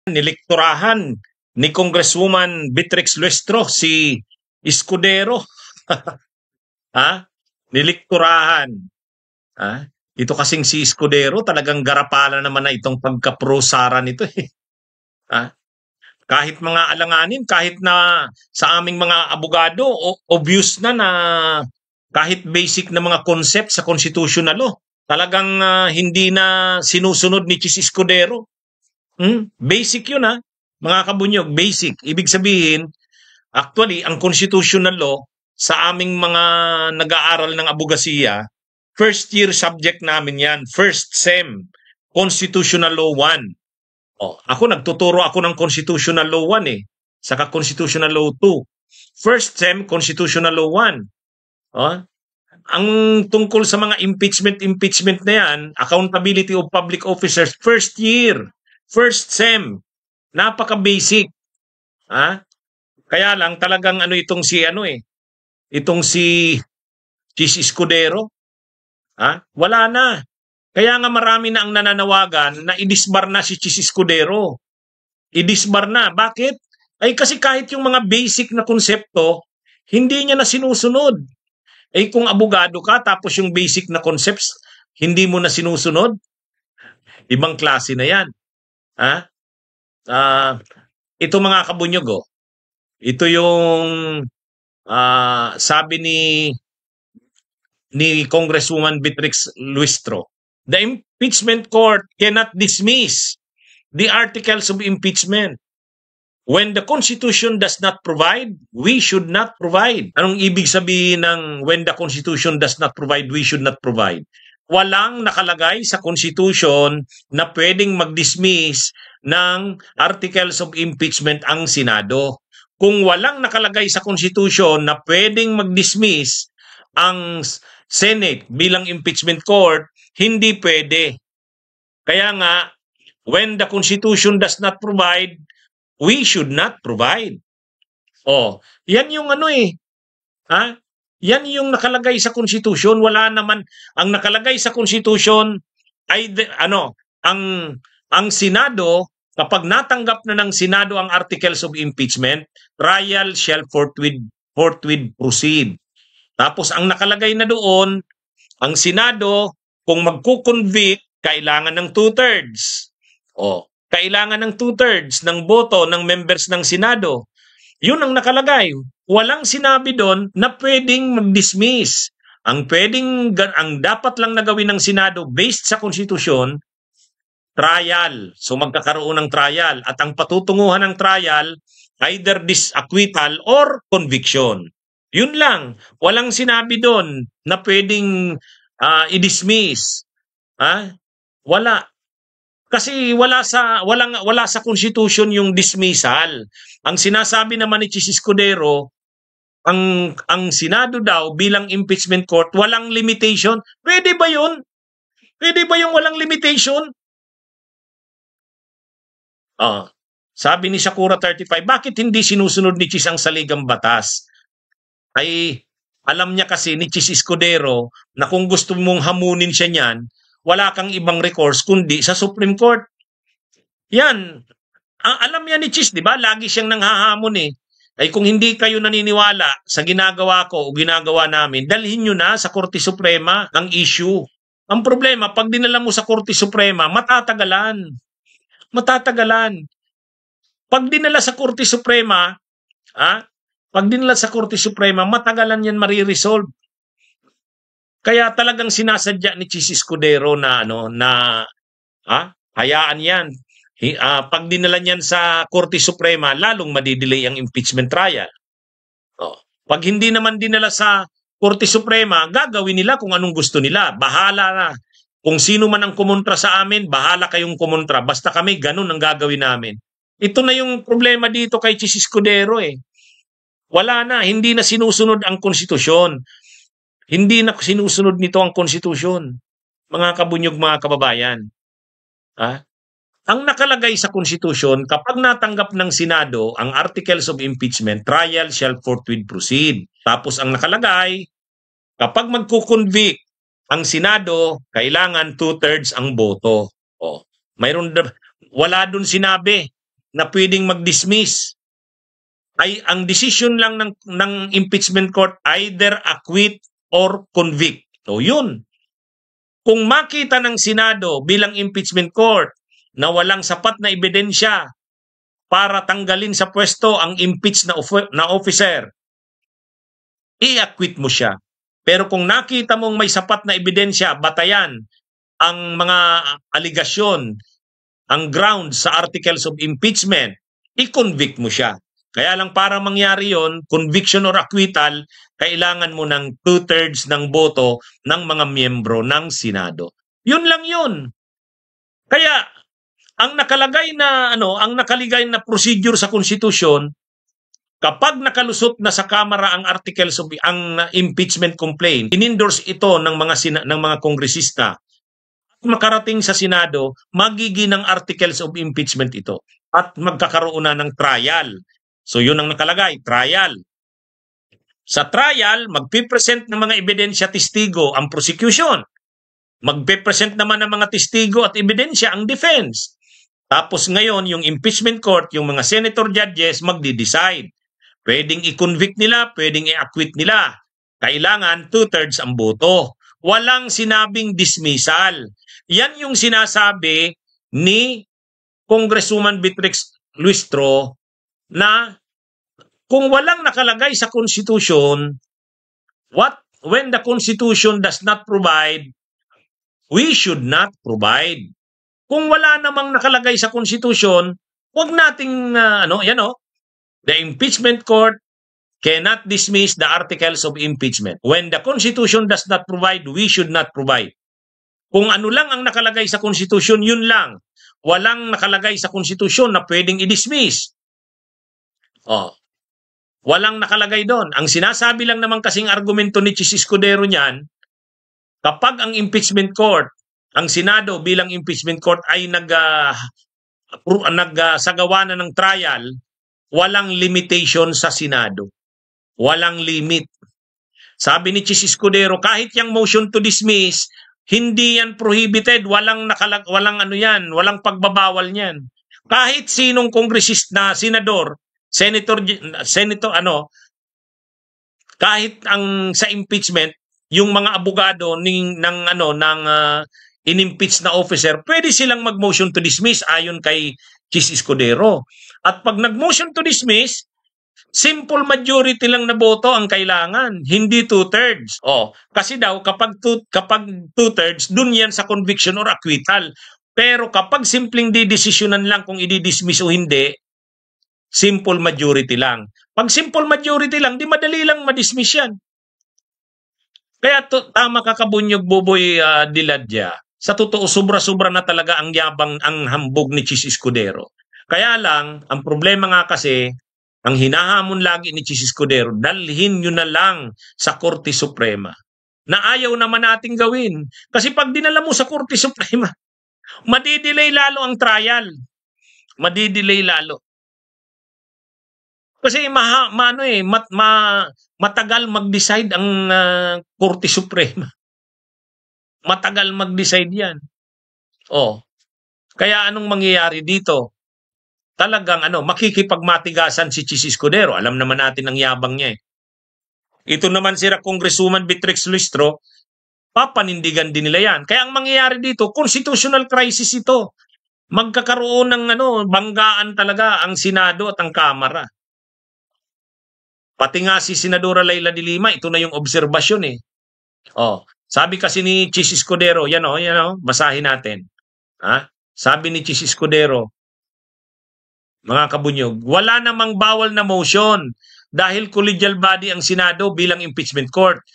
Nilekturahan ni Congresswoman Beatrix Luestro si Escudero. Ha? Nilekturahan. Ha? Ito kasing si Escudero, talagang garapala naman na itong pagka-pro-Sara nito eh. Ha? Kahit mga alanganin, kahit na sa aming mga abogado, obvious na kahit basic na mga concept sa constitutional law, talagang hindi na sinusunod ni Chis Escudero. Basic yun mga kabunyog, basic. Ibig sabihin, actually, ang constitutional law, sa aming mga nag-aaral ng abogasiya, first year subject namin yan, first SEM, Constitutional Law 1. Ako nagtuturo ako ng Constitutional Law 1 saka Constitutional Law 2. First SEM, Constitutional Law 1. Ang tungkol sa mga impeachment na yan, accountability of public officers, first year, first SEM, napaka-basic. Kaya lang talagang itong si itong si Chis Escudero, wala na. Kaya nga marami na ang nananawagan na idisbar na si Chis Escudero. Idisbar na. Bakit? Ay kasi kahit yung mga basic na konsepto, hindi niya na sinusunod. Kung abogado ka tapos yung basic na concepts, hindi mo na sinusunod, ibang klase na yan. Ito mga kabunyog, ito yung sabi ni Congresswoman Beatrix Luestro. The impeachment court cannot dismiss the articles of impeachment. When the Constitution does not provide, we should not provide. Anong ibig sabihin ng when the Constitution does not provide, we should not provide? Walang nakalagay sa Constitution na pwedeng mag-dismiss ng articles of impeachment ang Senado. Kung walang nakalagay sa Constitution na pwedeng mag-dismiss ang Senate bilang impeachment court, hindi pwede. Kaya nga, when the Constitution does not provide, we should not provide. Yan yung Yan yung nakalagay sa Constitution. Wala naman, ang nakalagay sa Constitution ay ang Senado, kapag natanggap na ng Senado ang articles of impeachment, trial shall forthwith proceed. Tapos ang nakalagay na doon, ang Senado, kung magkukonvict, kailangan ng 2/3. Kailangan ng 2/3 ng boto ng members ng Senado. Yun ang nakalagay. Walang sinabi doon na pwedeng mag-dismiss. Ang dapat lang na gawin ng Senado based sa Konstitusyon, trial. So magkakaroon ng trial. At ang patutunguhan ng trial, either disacquittal or conviction. Yun lang. Walang sinabi doon na pwedeng i-dismiss. Wala. Kasi wala sa Constitution yung dismissal. Ang sinasabi naman ni Chis Escudero, ang Senado daw bilang impeachment court, walang limitation. Pwede ba yun? Pwede ba yung walang limitation? Sabi ni Sakura 35, bakit hindi sinusunod ni Chis ang saligang batas? Ay alam niya kasi ni Chis Escudero na kung gusto mong hamunin siya niyan, wala kang ibang recourse kundi sa Supreme Court. Yan. Alam yan ni Chis, di ba? Lagi siyang nanghahamon Ay kung hindi kayo naniniwala sa ginagawa ko o ginagawa namin, dalhin nyo na sa Korte Suprema ang issue. Ang problema, pag dinala mo sa Korte Suprema, matatagalan. Matatagalan. Pag dinala sa Korte Suprema, matagalan yan mariresolve. Kaya talagang sinasadya ni Chis Escudero na hayaan yan. Pag dinala niyan sa Korte Suprema, lalong madidelay ang impeachment trial. Pag hindi naman dinala sa Korte Suprema, gagawin nila kung anong gusto nila. Bahala na. Kung sino man ang kumontra sa amin, bahala kayong kumontra. Basta kami, ganun ang gagawin namin. Ito na yung problema dito kay Chis Escudero Wala na, hindi na sinusunod ang konstitusyon. Hindi na sinusunod nito ang konstitusyon. Mga kabunyog, mga kababayan. Ang nakalagay sa konstitusyon, kapag natanggap ng Senado ang articles of impeachment, trial shall forthwith proceed. Tapos ang nakalagay, kapag magkukonvict ang Senado, kailangan 2/3 ang boto. Wala dun sinabi na pwedeng mag-dismiss. Ay ang decision lang ng impeachment court, either acquit or convict. So yun. Kung makita ng Senado bilang impeachment court na walang sapat na ebidensya para tanggalin sa pwesto ang impeached na officer, i-acquit mo siya. Pero kung nakita mong may sapat na ebidensya, batayan ang mga aligasyon, ang grounds sa articles of impeachment, i-convict mo siya. Kaya lang para mangyari yon, conviction or acquittal, kailangan mo ng 2/3 ng boto ng mga miyembro ng Senado. Yun lang yun. Kaya ang nakalagay na procedure sa konstitusyon, kapag nakalusot na sa Kamara ang articles of ang impeachment complaint, in-endorse ito ng mga kongresista at makarating sa Senado, magiging ng articles of impeachment ito at magkakaroon na ng trial. So yun ang nakalagay, trial. Sa trial, magpipresent ng mga ebidensya testigo ang prosecution. Magpipresent naman ng mga testigo at ebidensya ang defense. Tapos ngayon, yung impeachment court, yung mga senator judges, magdi-decide. Pwedeng i-convict nila, pwedeng i-acquit nila. Kailangan 2/3 ang boto. Walang sinabing dismissal. Yan yung sinasabi ni Congresswoman Beatrix Luistro na kung walang nakalagay sa Constitution, when the Constitution does not provide, we should not provide. Kung wala namang nakalagay sa Constitution, huwag nating the impeachment court cannot dismiss the articles of impeachment. When the Constitution does not provide, we should not provide. Kung ano lang ang nakalagay sa Constitution, yun lang. Walang nakalagay sa Constitution na pwedeng i-dismiss. Walang nakalagay doon. Ang sinasabi lang naman kasing argumento ni Chis Escudero niyan, kapag ang impeachment court, ang Senado bilang impeachment court ay nagsagawa na ng trial, walang limitation sa Senado. Walang limit. Sabi ni Chis Escudero, kahit yung motion to dismiss, hindi yan prohibited, walang pagbabawal niyan. Kahit sinong kongresista, senador, kahit ang sa impeachment, yung mga abogado ng in-impeach na officer, pwede silang mag-motion to dismiss ayon kay Chis Escudero. At pag nag-motion to dismiss, simple majority lang na boto ang kailangan, hindi 2/3. Kasi daw kapag 2/3, dun yan sa conviction or acquittal. Pero kapag simpleng didesisyonan lang kung i-dismiss o hindi, simple majority lang. Pag simple majority lang, di madali lang ma-dismiss yan. Kaya tama ka Kabunyog, Boboy Diladya. Sa totoo, sobra-sobra na talaga ang yabang, ang hambog ni Chis Escudero. Kaya lang, ang problema nga kasi, ang hinahamon lagi ni Chis Escudero, dalhin nyo na lang sa Korte Suprema. Na ayaw naman nating gawin. Kasi pag dinala mo sa Korte Suprema, madidelay lalo ang trial. Madidelay lalo. Kasi matagal mag-decide ang Korte Suprema. Matagal mag-decide yan. Kaya anong mangyayari dito? Talagang makikipagmatigasan si Chis Escudero. Alam naman natin ang yabang niya. Ito naman si Congresswoman Beatrix Luistro, papanindigan din nila yan. Kaya ang mangyayari dito, constitutional crisis ito. Magkakaroon ng banggaan talaga ang Senado at ang Kamara. Pati nga si Senadora Leila de Lima, ito na yung obserbasyon . Sabi kasi ni Chis Escudero, basahin natin. Sabi ni Chis Escudero, mga Kabunyog, wala namang bawal na motion dahil collegial body ang Senado bilang impeachment court.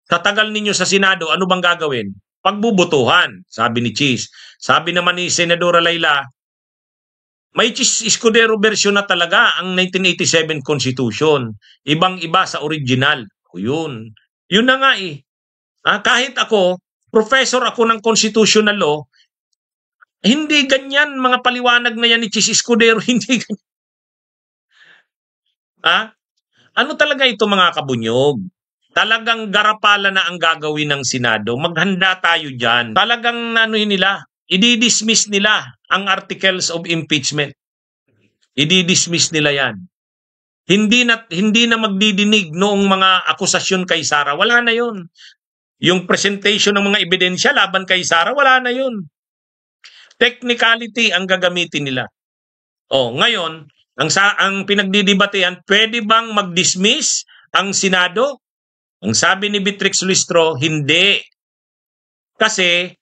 Tatagal ninyo sa Senado, ano bang gagawin? Pagbubutuhan, sabi ni Chis. Sabi naman ni Senadora Leila, may Chis Escudero version na talaga ang 1987 Constitution. Ibang-iba sa original. Yun na nga . Kahit ako, professor ako ng constitutional law, hindi ganyan mga paliwanag na yan ni Chis Escudero, hindi ganyan. Ano talaga ito mga Kabunyog? Talagang garapala na ang gagawin ng Senado. Maghanda tayo dyan. Talagang i-dismiss nila ang articles of impeachment. I-dismiss nila yan. Hindi na magdidinig noong mga akusasyon kay Sara. Wala na yun. Yung presentation ng mga ebidensya laban kay Sara, wala na yun. Technicality ang gagamitin nila. Ngayon, ang pinagdidebatehan, pwede bang mag-dismiss ang Senado? Ang sabi ni Beatrix Lustro, hindi. Kasi,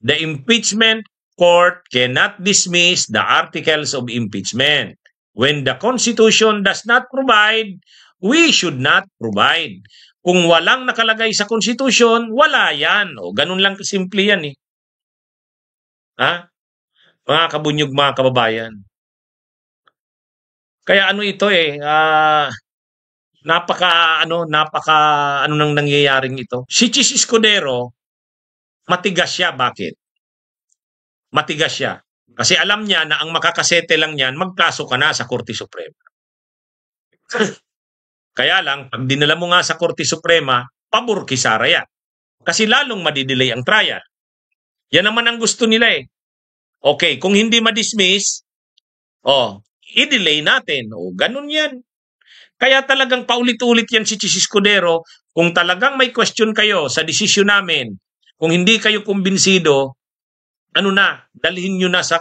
the impeachment court cannot dismiss the articles of impeachment. When the Constitution does not provide, we should not provide. Kung walang nakalagay sa Constitution, wala yan. Ganun lang kasimple yan eh. Mga kabunyog, mga kababayan. Kaya ito napaka nang nangyayaring ito. Si Chis Escudero, matigas siya. Bakit? Matigas siya. Kasi alam niya na ang makakasete lang niyan, magkaso ka na sa Korte Suprema. Kaya lang, pag dinala mo nga sa Korte Suprema, pabor kay Sara yan. Kasi lalong madidelay ang trial. Yan naman ang gusto nila eh. Okay, kung hindi ma-dismiss, i-delay natin. Ganun yan. Kaya talagang paulit-ulit yan si Chis Escudero. Kung talagang may question kayo sa desisyon namin, kung hindi kayo kumbinsido, dalhin nyo na sa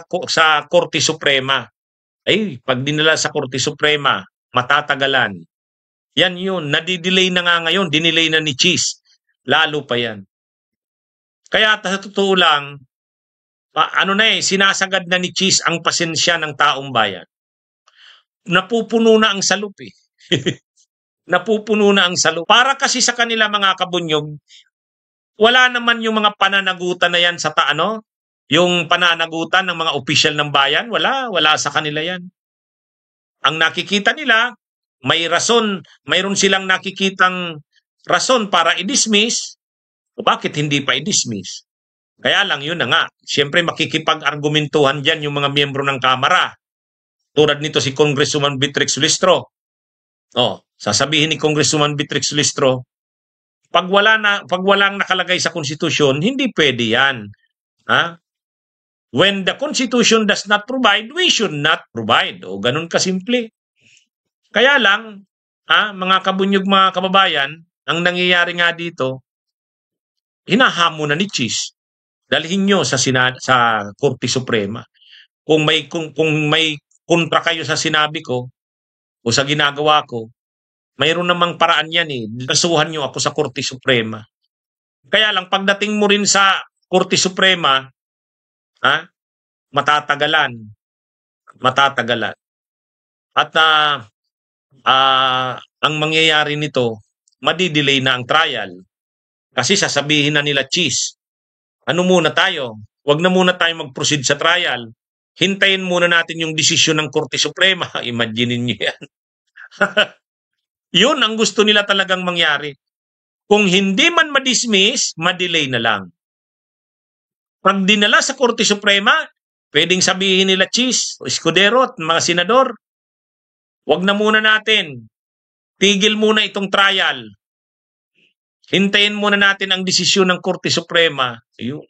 Korte Suprema. Pag dinala sa Korte Suprema, matatagalan. Yan yun. Nadidelay na nga ngayon. Dinelay na ni Chis. Lalo pa yan. Kaya sa totoo lang, sinasagad na ni Chis ang pasensya ng taong bayan. Napupuno na ang salup eh. Napupuno na ang salup. Para kasi sa kanila mga kabunyog, wala naman yung mga pananagutan na yan sa yung pananagutan ng mga opisyal ng bayan, wala sa kanila yan. Ang nakikita nila, mayroon silang nakikitang rason para i-dismiss. Bakit hindi pa i-dismiss? Kaya lang yun na nga. Siyempre makikipag-argumentuhan dyan yung mga miyembro ng Kamara. Tulad nito si Congresswoman Beatrix Lustro. Sasabihin ni Congresswoman Beatrix Lustro, pag walang nakalagay sa konstitusyon, hindi pwede yan. When the Constitution does not provide, we should not provide. Ganun kasimple. Kaya lang, mga kabunyog, mga kababayan, ang nangyayari nga dito, hinahamon na ni Chis. Dalhin nyo sa Korte Suprema. Kung may kontra kayo sa sinabi ko o sa ginagawa ko, mayroon namang paraan yan eh. Kasuhan nyo ako sa Korte Suprema. Kaya lang, pagdating mo rin sa Korte Suprema, matatagalan. At ang mangyayari nito, madidelay na ang trial. Kasi sasabihin na nila, Chis, muna tayo? Huwag na muna tayo mag-proceed sa trial. Hintayin muna natin yung desisyon ng Korte Suprema. Imaginin niyo yan. Yun ang gusto nila talagang mangyari. Kung hindi man ma-dismiss, ma-delay na lang. Pag dinala sa Korte Suprema, pwedeng sabihin nila, Chis, Escudero at mga senador, wag na muna natin. Tigil muna itong trial. Hintayin muna natin ang desisyon ng Korte Suprema. Ayun.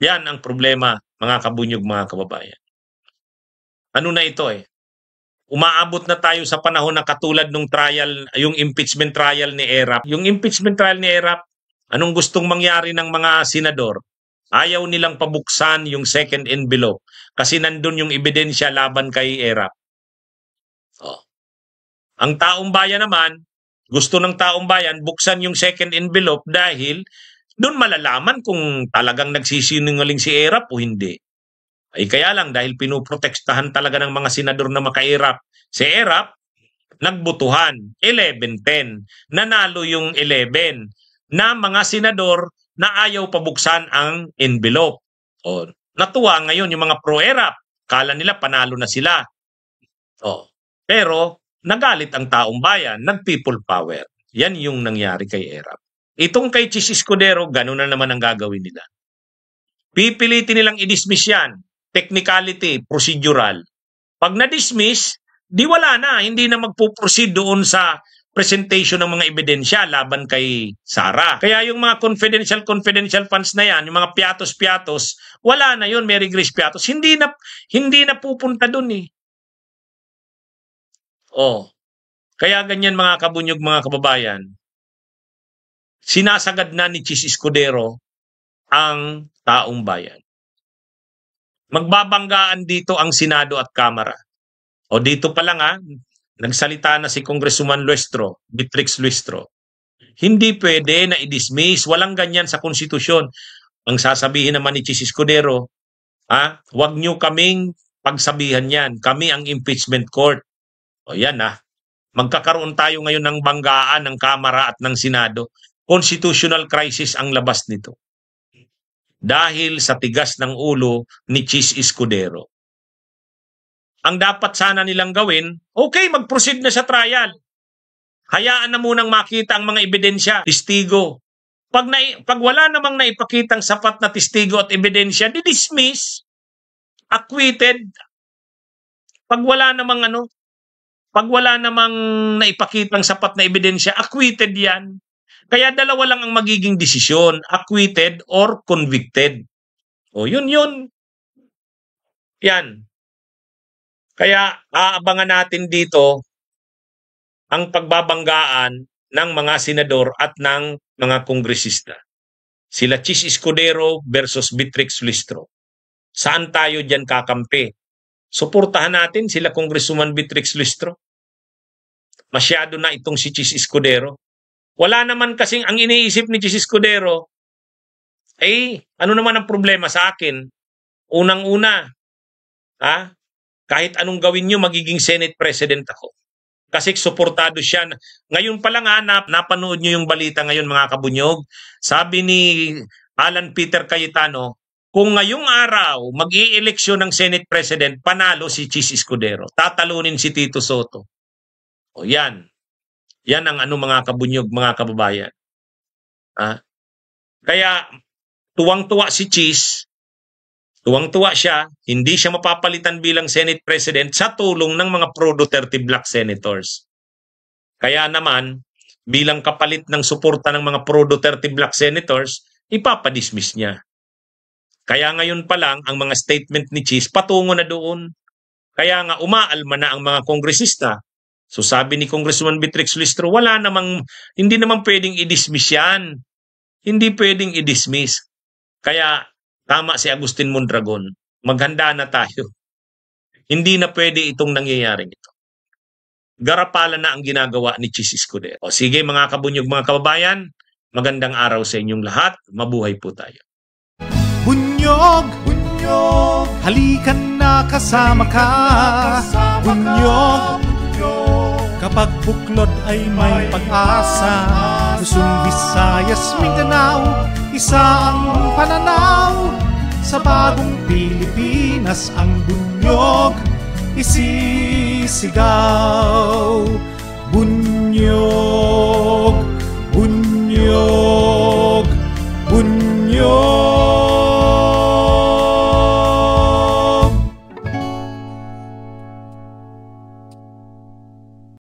Yan ang problema, mga kabunyog, mga kababayan. Ito eh. Umaabot na tayo sa panahon na katulad nung trial, yung impeachment trial ni Erap. Yung impeachment trial ni Erap, anong gustong mangyari ng mga senador? Ayaw nilang pabuksan yung second envelope kasi nandun yung ebidensya laban kay Erap. Ang taong bayan naman, gusto ng taong bayan buksan yung second envelope dahil doon malalaman kung talagang nagsisinungaling si Erap o hindi. Kaya lang dahil pinuprotektahan talaga ng mga senador na maka-Erap. Si Erap, nagbutuhan, 11-10. Nanalo yung 11 na mga senador na ayaw pabuksan ang envelope. Natuwa ngayon yung mga pro-Erap. Kala nila panalo na sila. Pero nagalit ang taong bayan, nag-people power. Yan yung nangyari kay Erap. Itong kay Chis Escudero, gano'n na naman ang gagawin nila. Pipilitin nilang i-dismiss yan. Technicality, procedural. Pag na-dismiss, di wala na. Hindi na magpuproceed doon sa presentation ng mga ebidensya laban kay Sara. Kaya yung mga confidential funds na yan, yung mga piatos-piatos, wala na yun, Mary Grace Piatos. Hindi na pupunta dun eh. Oh. Kaya ganyan mga kabunyog, mga kababayan, sinasagad na ni Chis Escudero ang taong bayan. Magbabanggaan dito ang Senado at Kamara. O dito pa lang nagsalita na si Congresswoman Beatrix Luestro. Hindi pwede na i-dismiss, walang ganyan sa konstitusyon. Ang sasabihin naman ni Chis Escudero, wag nyo kaming pagsabihan yan. Kami ang impeachment court. O yan magkakaroon tayo ngayon ng banggaan ng Kamara at ng Senado. Constitutional crisis ang labas nito. Dahil sa tigas ng ulo ni Chis Escudero. Ang dapat sana nilang gawin, okay, mag-proceed na sa trial. Hayaan na munang makita ang mga ebidensya, testigo. Pag wala namang naipakitang sapat na testigo at ebidensya, di-dismiss, acquitted. Pag wala namang naipakitang sapat na ebidensya, acquitted yan. Kaya dalawa lang ang magiging desisyon, acquitted or convicted. O yun. Yan. Kaya aabangan natin dito ang pagbabanggaan ng mga senador at ng mga kongresista. Sila Chis Escudero versus Beatrix Luestro. Saan tayo dyan kakampi? Suportahan natin sila Congresswoman Beatrix Luestro. Masyado na itong si Chis Escudero. Wala naman kasing ang iniisip ni Chis Escudero, ano naman ang problema sa akin? Unang-una, kahit anong gawin nyo, magiging Senate President ako. Kasi suportado siya. Ngayon pa lang napanood nyo yung balita ngayon mga kabunyog. Sabi ni Alan Peter Cayetano, kung ngayong araw mag-i-eleksyon ng Senate President, panalo si Chis Escudero. Tatalunin si Tito Soto. O yan. Yan ang mga kabunyog, mga kababayan. Kaya tuwang-tuwa si Chis, tuwang-tuwa siya, hindi siya mapapalitan bilang Senate President sa tulong ng mga pro-Duterte Black Senators. Kaya naman, bilang kapalit ng suporta ng mga pro-Duterte Black Senators, ipapadismiss niya. Kaya ngayon pa lang, ang mga statement ni Chis patungo na doon. Kaya nga umaalma na ang mga kongresista. So sabi ni Congresswoman Beatrix Luestro, hindi naman pwedeng i-dismiss yan. Hindi pwedeng i-dismiss. Kaya tama si Agustin Mondragon, maghanda na tayo. Hindi na pwede itong nangyayaring ito. Garapalan na ang ginagawa ni Chis Escudero. O sige mga kabunyog, mga kababayan, magandang araw sa inyong lahat. Mabuhay po tayo. Bunyog, halikan na kasama ka. Bunyog, kapag buklod ay may pag-asa. Luzon, Visayas, Mindanao, isa ang pananaw. Sa bagong Pilipinas ang bunyog isisigaw. Bunyog, bunyog.